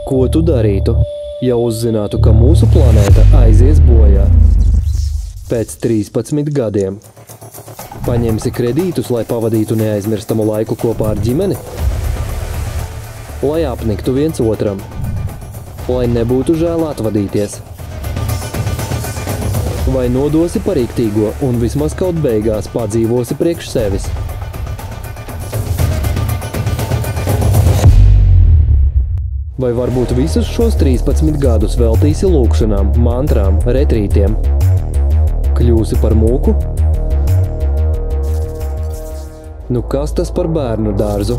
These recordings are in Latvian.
Ko tu darītu, ja uzzinātu, ka mūsu planēta aizies bojā? Pēc 13 gadiem. Paņemsi kredītus, lai pavadītu neaizmirstamu laiku kopā ar ģimeni? Lai apniktu viens otram. Lai nebūtu žēl atvadīties. Vai nodosi parīktīgo un vismaz kaut beigās padzīvosi priekš sevis? Vai varbūt visus šos 13 gadus veltīsi lūkšanām, mantrām, retrītiem? Kļūsi par mūku? Nu kas tas par bērnu dārzu?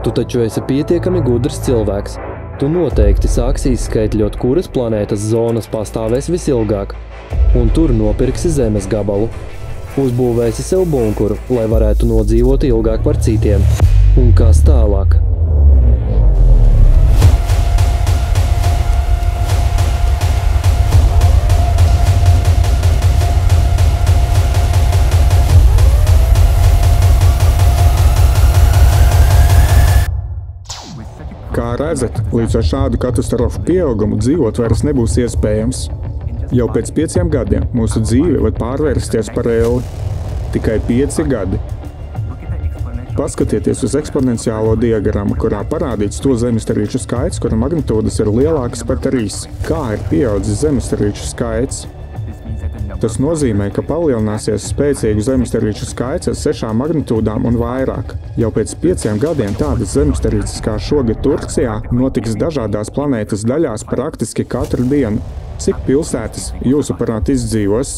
Tu taču esi pietiekami gudrs cilvēks. Tu noteikti sāksi izskaitļot, kuras planētas zonas pastāvēs visilgāk, un tur nopirksi zemes gabalu. Uzbūvēsi sev bunkuru, lai varētu nodzīvot ilgāk par citiem. Un kas tālāk? Kā redzat, līdz ar šādu katastrofu pieaugumu dzīvot vairs nebūs iespējams. Jau pēc 5 gadiem mūsu dzīve var pārvērsties par elli. Tikai 5 gadi. Paskatieties uz eksponenciālo diagrammu, kurā parādīts to zemestrīču skaits, kura magnitūdas ir lielākas par 3. Kā ir pieaudzis zemestrīču skaits? Tas nozīmē, ka palielināsies spēcīgu zemestrīču skaits ar 6 magnitūdām un vairāk. Jau pēc 5 gadiem tādas zemestrīces kā šogad Turcijā notiks dažādās planētas daļās praktiski katru dienu. Cik pilsētas jūsuprāt izdzīvos?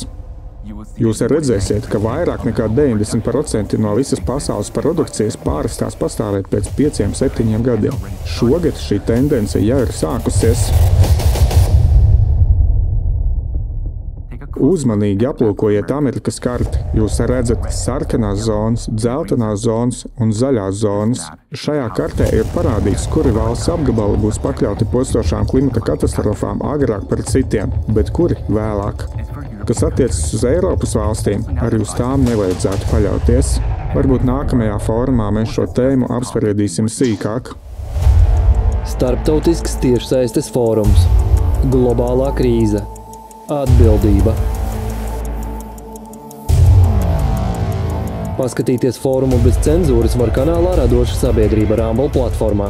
Jūs redzēsiet, ka vairāk nekā 90% no visas pasaules produkcijas pārstās pastāvēt pēc 5–7 gadiem. Šogad šī tendence jau ir sākusies. Uzmanīgi aplūkojiet Amerikas karti. Jūs redzat sarkanās zonas, dzeltenās zonas un zaļās zonas. Šajā kartē ir parādīts, kuri valsts apgabali būs pakļauti postošām klimata katastrofām agrāk par citiem, bet kuri vēlāk. Kas attiecas uz Eiropas valstīm, arī uz tām nevajadzētu paļauties. Varbūt nākamajā fórumā mēs šo tēmu apspriedīsim sīkāk. Starptautisks tiešsaistes fórums. Globālā krīze. Atbildība. Paskatīties fórumu bez cenzūras var kanālā Radoša sabiedrība Rumble platformā.